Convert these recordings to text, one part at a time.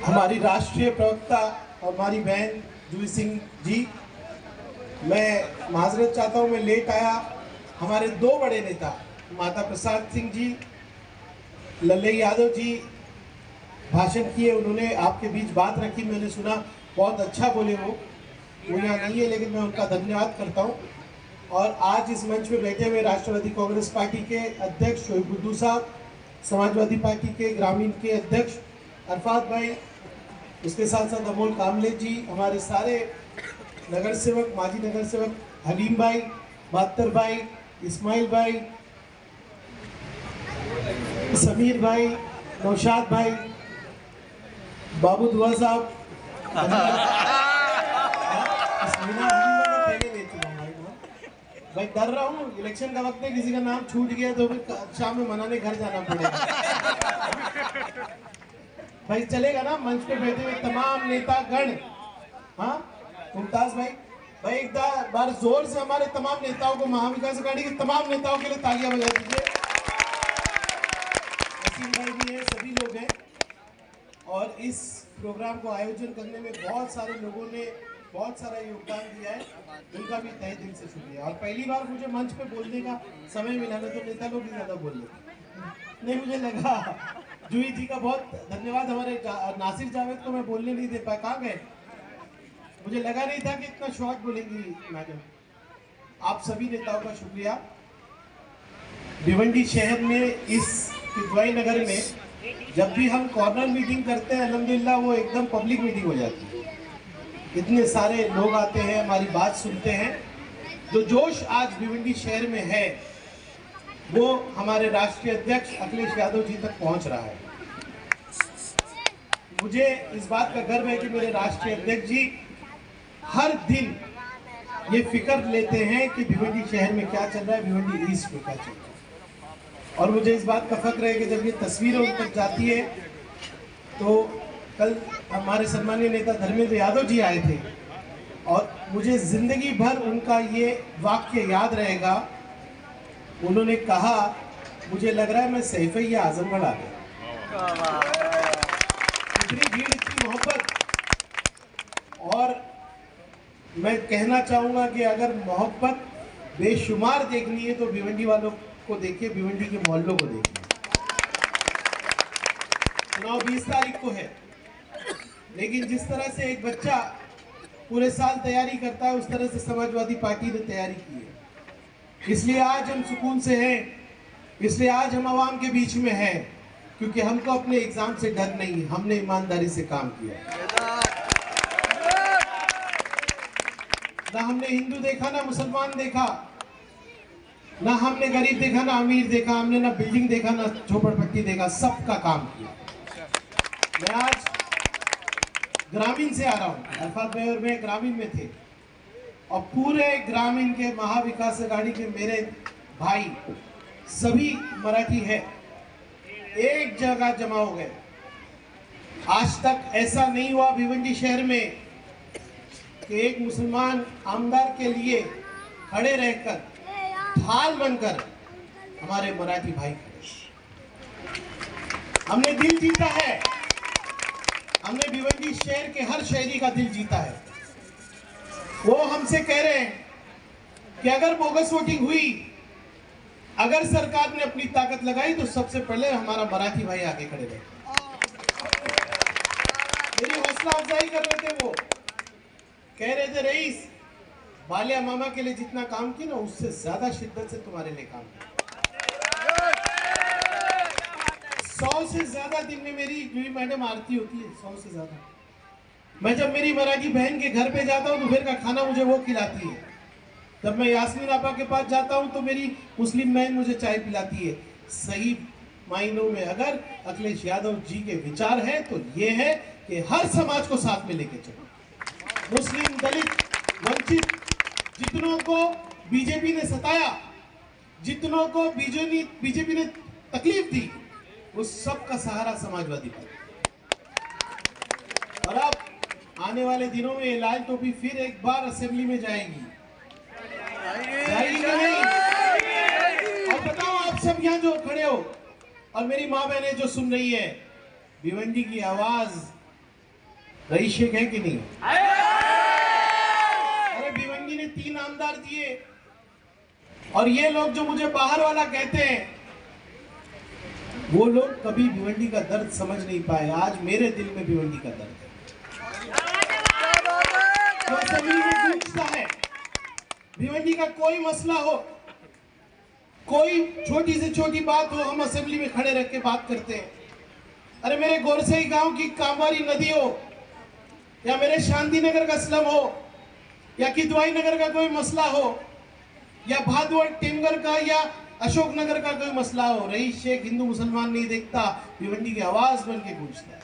हमारी राष्ट्रीय प्रवक्ता और हमारी बहन जूही सिंह जी, मैं माजरत चाहता हूँ, मैं लेट आया। हमारे दो बड़े नेता माता प्रसाद सिंह जी, लल्ले यादव जी भाषण किए, उन्होंने आपके बीच बात रखी, मैंने सुना, बहुत अच्छा बोले। वो यहाँ नहीं है लेकिन मैं उनका धन्यवाद करता हूँ। और आज इस मंच पे बैठे हुए राष्ट्रवादी कांग्रेस पार्टी के अध्यक्ष शोएब बुद्दू साहब, समाजवादी पार्टी के ग्रामीण के अध्यक्ष अरफात भाई, उसके साथ साथ अमोल कामले जी, हमारे सारे नगर सेवक, माजी नगर सेवक हलीम भाई, बहत्तर भाई, इस्माइल भाई, समीर भाई, नौशाद भाई, बाबू दुआ साहब, भाई डर रहा हूँ, इलेक्शन का वक्त है, किसी का नाम छूट गया तो फिर शाम में मनाने घर जाना पड़ेगा। भाई चलेगा ना, मंच पे बैठे हुए तमाम नेता गण। हाँ मुमताज भाई, भाई एक बार जोर से हमारे तमाम नेताओं को, महाविकास अघाड़ी के तमाम नेताओं के लिए तालियां बजा दीजिए। वसीम भाई भी है, सभी लोग हैं। और इस प्रोग्राम को आयोजन करने में बहुत सारे लोगों ने बहुत सारा योगदान दिया है, उनका भी तहे दिल से शुक्रिया। और पहली बार मुझे मंच पे बोलने का समय मिला, ना तो नेता लोग भी ज्यादा बोल रहे नहीं, मुझे लगा। जूही जी का बहुत धन्यवाद। हमारे नासिर जावेद को मैं बोलने नहीं दे पाया, कहाँ गए? मुझे लगा नहीं था कि इतना शॉर्ट बोलेंगी मैडम। आप सभी नेताओं का शुक्रिया। भिवंडी शहर में, इस किदवाई नगर में जब भी हम कॉर्नर मीटिंग करते हैं, अल्हम्दुलिल्लाह वो एकदम पब्लिक मीटिंग हो जाती है। इतने सारे लोग आते हैं, हमारी बात सुनते हैं। जो जोश आज भिवंडी शहर में है वो हमारे राष्ट्रीय अध्यक्ष अखिलेश यादव जी तक पहुंच रहा है। मुझे इस बात का गर्व है कि मेरे राष्ट्रीय अध्यक्ष जी हर दिन ये फिक्र लेते हैं कि भिवंडी शहर में क्या चल रहा है, भिवंडी ईस्ट में क्या चल रहा है। और मुझे इस बात का फक्र है कि जब ये तस्वीरें उन तक जाती है, तो कल हमारे सम्मानीय नेता धर्मेंद्र यादव जी आए थे और मुझे जिंदगी भर उनका ये वाक्य याद रहेगा। उन्होंने कहा, मुझे लग रहा है मैं सैफ-ए-आजमगढ़ आ गया। इतनी भीड़, इतनी मोहब्बत। और मैं कहना चाहूंगा कि अगर मोहब्बत बेशुमार देखनी है तो भिवंडी वालों को देखिए, भिवंडी के मोहल्लों को देखिए। चुनाव 20 तारीख को है, लेकिन जिस तरह से एक बच्चा पूरे साल तैयारी करता है, उस तरह से समाजवादी पार्टी ने तैयारी की है। इसलिए आज हम सुकून से हैं, इसलिए आज हम आवाम के बीच में हैं, क्योंकि हमको अपने एग्जाम से डर नहीं, हमने ईमानदारी से काम किया। ना हमने हिंदू देखा, ना मुसलमान देखा, ना हमने गरीब देखा, ना अमीर देखा, हमने ना बिल्डिंग देखा, ना झोपड़पट्टी देखा, सबका काम किया। मैं आज ग्रामीण से आ रहा हूँ, अरफात भाई और मैं ग्रामीण में थे, और पूरे ग्रामीण के महाविकास अघाड़ी के मेरे भाई सभी मराठी है, एक जगह जमा हो गए। आज तक ऐसा नहीं हुआ भिवंडी शहर में कि एक मुसलमान आमदार के लिए खड़े रहकर, ढाल बनकर हमारे मराठी भाई खड़े। हमने दिल जीता है, हमने भिवंडी शहर के हर शहरी का दिल जीता है। वो हमसे कह रहे हैं कि अगर बोगस वोटिंग हुई, अगर सरकार ने अपनी ताकत लगाई, तो सबसे पहले हमारा मराठी भाई आगे खड़े रहे। मेरी हौसला अफजाई कर रहे थे। वो कह रहे थे, रईस बालिया मामा के लिए जितना काम किया ना, उससे ज्यादा शिद्दत से तुम्हारे लिए काम किया। 100 से ज्यादा दिन में मेरी जूही मैडम आरती होती है, 100 से ज्यादा। मैं जब मेरी मराठी बहन के घर पे जाता हूँ, दोपहर का खाना मुझे वो खिलाती है। जब मैं यास्मीन आपा के पास जाता हूँ तो मेरी मुस्लिम बहन मुझे चाय पिलाती है। सही मायनों में अगर अखिलेश यादव जी के विचार है तो ये है कि हर समाज को साथ में लेके चलो। मुस्लिम, दलित, वंचित, जितनों को बीजेपी ने सताया, जितनों को बीजेपी ने तकलीफ दी, उस सब का सहारा समाजवादी पार्टी। और अब आने वाले दिनों में ये लाल टोपी फिर एक बार असेंबली में जाएगी कि नहीं? और बताओ आप सब यहाँ जो खड़े हो और मेरी माँ बहनें जो सुन रही है, भिवंडी की आवाज रईस शेख है कि नहीं? अरे भिवंडी ने 3 आमदार दिए, और ये लोग जो मुझे बाहर वाला कहते हैं, वो लोग कभी भिवंडी का दर्द समझ नहीं पाए। आज मेरे दिल में भिवंडी का दर्द है। तो असेंबली में पूछता है, भिवंडी का कोई मसला हो, कोई छोटी से छोटी बात हो, हम असेंबली में खड़े रह के बात करते हैं। अरे मेरे गोरसई गांव की कामवारी नदी हो, या मेरे शांति नगर का स्लम हो, या किदवाई नगर का कोई मसला हो, या भादुआ टेमगर का या अशोक नगर का कोई मसला हो, रईस शेख हिंदू मुसलमान नहीं देखता, भिवंडी की आवाज बन के पूछता है।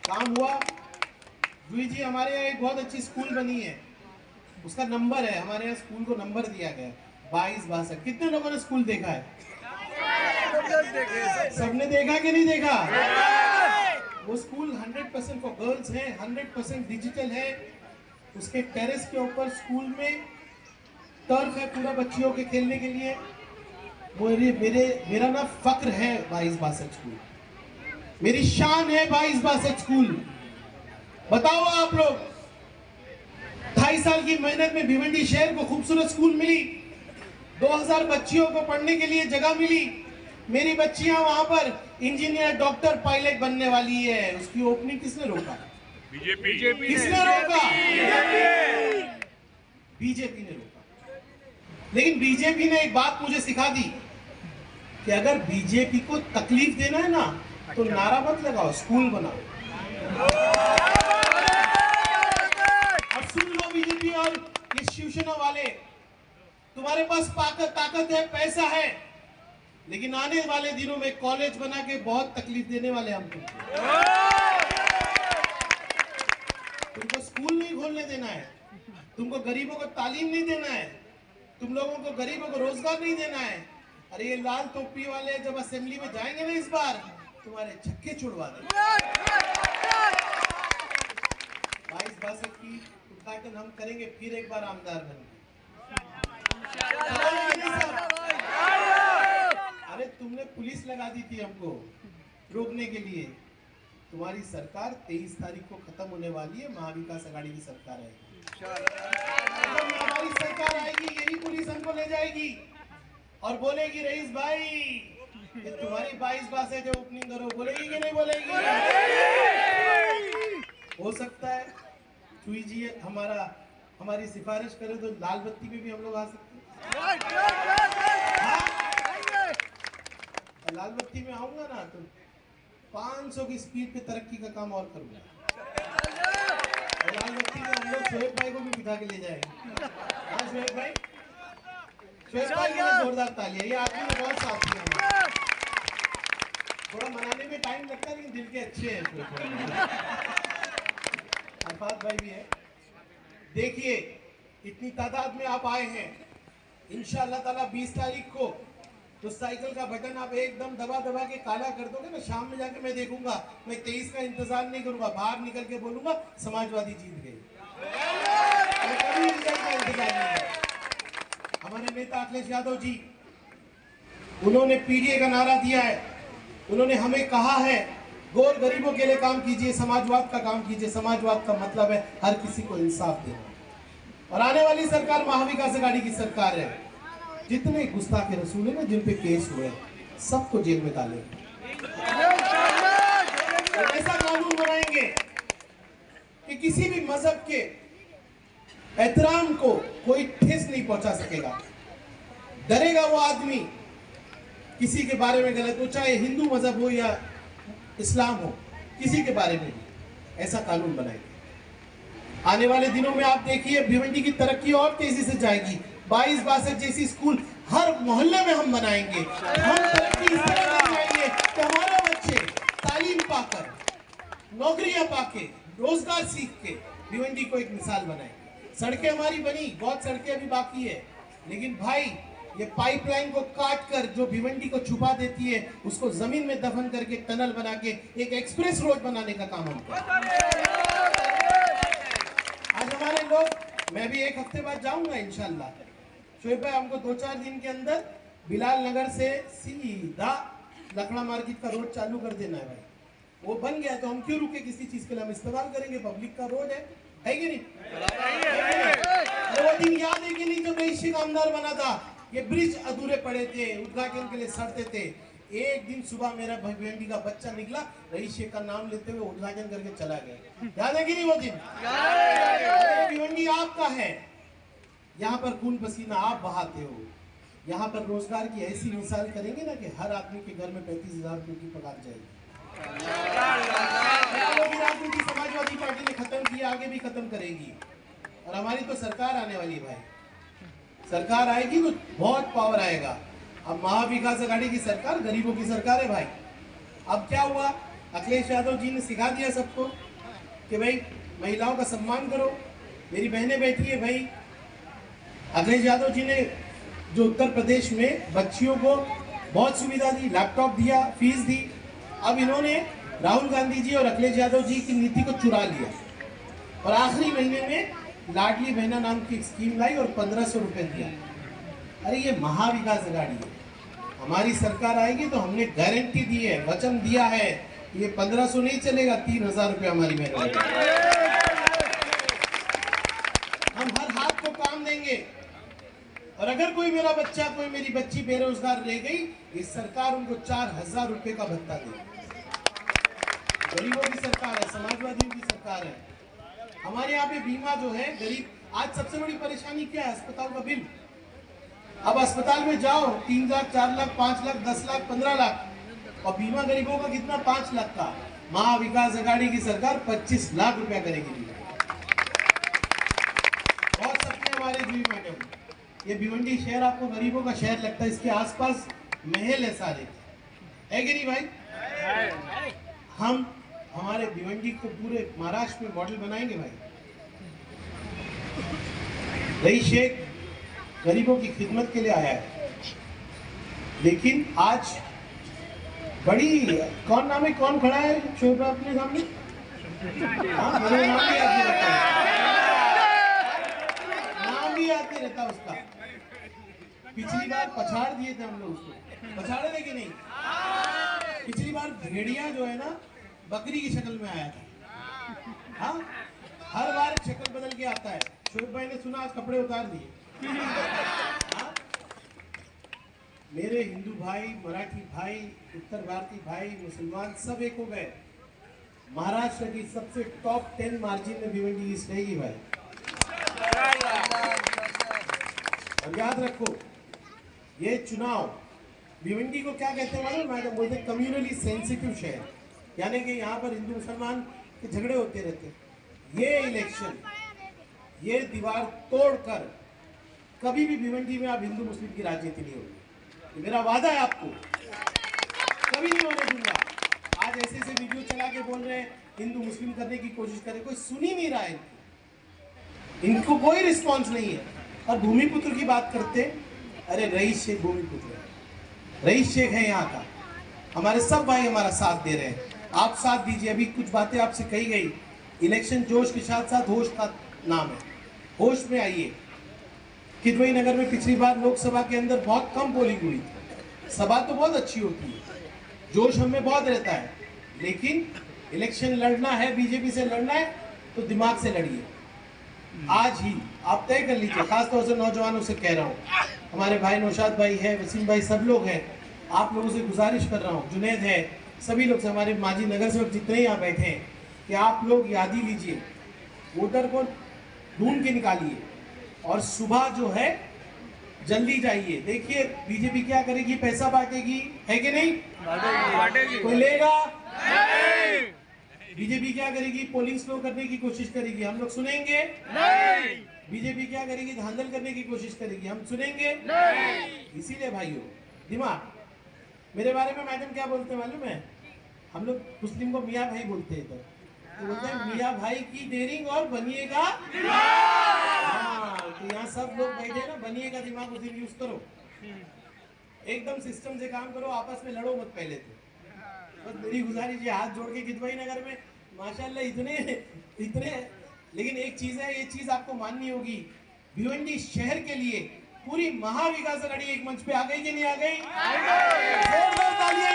काम हुआ जूही जी, हमारे यहाँ एक बहुत अच्छी स्कूल बनी है, उसका नंबर है, हमारे यहाँ स्कूल को नंबर दिया गया 2262। कितने लोगों ने स्कूल देखा है? सबने देखा कि नहीं देखा? वो स्कूल 100% फॉर गर्ल्स है, 100% डिजिटल है। उसके टेरेस के ऊपर स्कूल में टर्फ है पूरा बच्चियों के खेलने के लिए। वो मेरा ना फक्र है 2262 स्कूल, मेरी शान है 2262 स्कूल। बताओ आप लोग, 2.5 साल की मेहनत में भिवंडी शहर को खूबसूरत स्कूल मिली, 2000 बच्चियों को पढ़ने के लिए जगह मिली। मेरी बच्चियां वहां पर इंजीनियर, डॉक्टर, पायलट बनने वाली है। उसकी ओपनिंग किसने रोका? बीजेपी। किसने रोका? बीजेपी ने रोका। लेकिन बीजेपी ने एक बात मुझे सिखा दी कि अगर बीजेपी को तकलीफ देना है ना, तो नारा मत लगाओ, स्कूल बनाओ। अब सुन लो बीजेपी और ये शिवसेना वाले, तुम्हारे पास ताकत है, पैसा है, लेकिन आने वाले दिनों में कॉलेज बना के बहुत तकलीफ देने वाले हम तुमको स्कूल नहीं खोलने देना है, तुमको गरीबों को तालीम नहीं देना है, तुम लोगों को गरीबों को रोजगार नहीं देना है। अरे ये लाल टोपी वाले जब असेंबली में जाएंगे ना इस बार, तुम्हारे छक्के छुड़वा देंगे। 2262 की उद्घाटन हम करेंगे फिर एक बार आमदार बन। अरे तुमने पुलिस लगा दी थी हमको रोकने के लिए। तुम्हारी सरकार 23 तारीख को खत्म होने वाली है, महाविकास आघाड़ी की सरकार है। हमारी सरकार आएगी, यही पुलिस हमको ले जाएगी और बोलेगी, रईस भाई ये तुम्हारी 2262 जो ओपनिंग करो, बोलेगी कि नहीं बोलेगी? हो सकता है चुई जी हमारी सिफारिश करे तो लाल बत्ती में भी हम लोग आ सकते हैं। लाल बत्ती में आऊंगा ना तो 500 की स्पीड पे तरक्की का काम और करूंगा। और लाल बत्ती में हम लोग शोएब भाई को भी बिठा के ले जाएंगे। हाँ शोएब भाई के लिए जोरदार तालियां। ये आदमी ने बहुत साथ दिया। थोड़ा मनाने में टाइम लगता है, लेकिन दिल के अच्छे हैं। अरफात भाई भी है। देखिए इतनी तादाद में आप आए हैं, इंशाअल्लाह ताला 20 तारीख को तो साइकिल का बटन आप एकदम दबा के काला कर दोगे ना, शाम में जाके मैं देखूंगा, मैं 23 का इंतजार नहीं करूंगा, बाहर निकल के बोलूंगा समाजवादी जीत गई। कभी रिजल्ट का इंतजार नहीं। हमारे नेता अखिलेश यादव जी, उन्होंने पीडीए का नारा दिया है, उन्होंने हमें कहा है गौर गरीबों के लिए काम कीजिए, समाजवाद का काम कीजिए। समाजवाद का मतलब है हर किसी को इंसाफ देना। और आने वाली सरकार महाविकास आघाड़ी की सरकार है। जितने गुस्ताखे रसूल है ना, जिन पे केस हुए, सबको जेल में डालेंगे। ऐसा कानून बनाएंगे कि किसी भी मजहब के एहतराम को कोई ठेस नहीं पहुंचा सकेगा। डरेगा वो आदमी किसी के बारे में गलत हो, चाहे हिंदू मजहब हो या इस्लाम हो, किसी के बारे में भी ऐसा कानून बनाएंगे। आने वाले दिनों में आप देखिए भिवंडी की तरक्की और तेजी से जाएगी। 2262 जैसी स्कूल हर मोहल्ले में हम बनाएंगे। हम तरक्की इस तरह बनाएंगे कि हमारे बच्चे तालीम पाकर, नौकरियां पाके, रोजगार सीख के भिवंडी को एक मिसाल बनाएंगे। सड़कें हमारी बनी, बहुत सड़कें अभी बाकी है, लेकिन भाई ये पाइपलाइन को काट कर जो भिवंडी को छुपा देती है, उसको जमीन में दफन करके टनल बना के एक एक्सप्रेस रोड बनाने का काम हम आज हमारे लोग, मैं भी एक हफ्ते बाद जाऊंगा इंशाल्लाह। शोएब भाई हमको 2-4 दिन के अंदर बिलाल नगर से सीधा लखड़ा मार्केट का रोड चालू कर देना है भाई। वो बन गया तो हम क्यों रुके किसी चीज के लिए, हम इस्तेमाल करेंगे, पब्लिक का रोड है कि नहीं? वो दिन याद है कि नहीं जब रईस शेख आमदार बना था, ये ब्रिज अधूरे पड़े थे, उद्घाटन के लिए सड़ते थे। एक दिन सुबह मेरा भिवंडी का बच्चा निकला, रईस शेख का नाम लेते हुए उद्घाटन करके चला गया। याद है कि नहीं वो दिन? भिवंडी आपका है, यहाँ पर खून पसीना आप बहाते हो। यहाँ पर रोजगार की ऐसी मिसाल करेंगे ना कि हर आदमी के घर में 35,000 रुपए की पगार जाएगी। राजनीति समाजवादी पार्टी ने खत्म किया, आगे भी खत्म करेगी। और हमारी तो सरकार आने वाली है भाई, सरकार आएगी तो बहुत पावर आएगा। अब महाविकास आघाड़ी की सरकार गरीबों की सरकार है भाई। अब क्या हुआ, अखिलेश यादव जी ने सिखा दिया सबको कि भाई महिलाओं का सम्मान करो। मेरी बहनें बैठी है भाई, अखिलेश यादव जी ने जो उत्तर प्रदेश में बच्चियों को बहुत सुविधा दी, लैपटॉप दिया, फीस दी। अब इन्होंने राहुल गांधी जी और अखिलेश यादव जी की नीति को चुरा लिया और आखिरी महीने में लाडली बहना नाम की एक स्कीम लाई और 1500 रुपए दिया। अरे ये महाविकास आघाड़ी है, हमारी सरकार आएगी तो हमने गारंटी दी है, वचन दिया है, ये 1500 नहीं चलेगा, 3000 रुपये हमारी बहनों को। हम हर हाथ को काम देंगे और अगर कोई मेरा बच्चा, कोई मेरी बच्ची बेरोजगार रह गई, इस सरकार उनको 4000 रुपए का भत्ता देगी। गरीबों की सरकार है, समाजवादियों की सरकार है। हमारे यहाँ पे बीमा जो है गरीब, आज सबसे बड़ी परेशानी क्या है? अस्पताल का बिल। अब अस्पताल में जाओ 3 लाख, 4 लाख, 5 लाख, 10 लाख, 15 लाख, और बीमा गरीबों का कितना? 5 लाख का। महाविकास आघाड़ी की सरकार 25 लाख रुपया करेगी। बहुत सपने हमारे जी मैडम। ये भिवंडी शहर आपको गरीबों का शहर लगता है, इसके आसपास महल है सारे, है कि नहीं भाई? हम हमारे भिवंडी को पूरे महाराष्ट्र में मॉडल बनाएंगे भाई। रईस शेख गरीबों की खिदमत के लिए आया है, लेकिन आज बड़ी, कौन नाम है, कौन खड़ा है शोभा अपने सामने? हाँ, मेरा नाम भी याद नहीं रहता, नाम भी याद नहीं रहता उसका। पिछली बार पछाड़ दिए थे हम लोग उसको, पछाड़े थे कि नहीं? पिछली बार भेड़िया जो है ना बकरी की शक्ल में आया था। हाँ, हर बार शक्ल बदल के आता है। शोएब भाई ने सुना आज कपड़े उतार दिए। हाँ? मेरे हिंदू भाई, मराठी भाई, उत्तर भारतीय भाई, मुसलमान सब एक हो गए। महाराष्ट्र की सबसे टॉप 10 मार्जिन में भिवंडी ईस्ट रहेगी भाई। और याद रखो, ये चुनाव भिवंडी को क्या कहते हैं मालूम? मैडम बोलते हैं कम्युनली सेंसिटिव शहर, यानी कि यहाँ पर हिंदू मुसलमान के झगड़े होते रहते। ये इलेक्शन, ये दीवार तोड़कर कभी भी भिवंडी में आप हिंदू मुस्लिम की राजनीति नहीं होगी, ये मेरा वादा है आपको, कभी नहीं होने दूंगा। आज ऐसे ऐसे वीडियो चला के बोल रहे हैं हिंदू मुस्लिम करने की कोशिश करें, कोई सुन ही नहीं रहा है, इनको कोई रिस्पॉन्स नहीं है। और भूमिपुत्र की बात करते, अरे रईस शेख भूमिपुत्र है, रईस शेख है यहाँ का। हमारे सब भाई हमारा साथ दे रहे हैं, आप साथ दीजिए। अभी कुछ बातें आपसे कही गई, इलेक्शन जोश के साथ साथ होश का नाम है, होश में आइए। किदवई नगर में पिछली बार लोकसभा के अंदर बहुत कम पोलिंग हुई थी, सभा तो बहुत अच्छी होती है, जोश हमें बहुत रहता है, लेकिन इलेक्शन लड़ना है, बीजेपी से लड़ना है तो दिमाग से लड़िए। आज ही आप तय कर लीजिए, खासतौर से नौजवानों से कह रहा हूँ, हमारे भाई नौशाद भाई है, वसीम भाई, सब लोग हैं, आप लोगों से गुजारिश कर रहा हूँ, जुनैद है, सभी लोग से, हमारे माजी नगर सेवक जितने यहाँ बैठे हैं, कि आप लोग याद ही लीजिए, वोटर को ढूंढ के निकालिए और सुबह जो है जल्दी जाइए। देखिए बीजेपी क्या करेगी, पैसा बांटेगी, है कि नहीं? बांटेगी। कोई लेगा? नहीं। बीजेपी क्या करेगी, पोलिंग स्लो करने की कोशिश करेगी, हम लोग सुनेंगे? नहीं। बीजेपी क्या करेगी, धांधल करने की कोशिश करेगी, हम सुनेंगे? नहीं। इसीलिए भाइयों, दिमाग, मेरे बारे में मैडम क्या बोलते हैं मालूम है? हम लोग मुस्लिम को मियाँ भाई बोलते हैं, तो बोलते हैं मियाँ भाई की डेयरिंग और बनिएगा। हाँ, तो यहाँ सब लोग बैठे ना, बनिएगा दिमाग उस दिन यूज करो, एकदम सिस्टम से काम करो, आपस में लड़ो मत पहले तो। बस मेरी गुजारिश है, हाथ जोड़ के किदवई नगर में माशाल्लाह इतने, लेकिन एक चीज है, ये चीज आपको माननी होगी, भिवंडी शहर के लिए पूरी महाविकास आघाड़ी एक मंच पे आ गई कि नहीं आ गई? जोरदार तालियां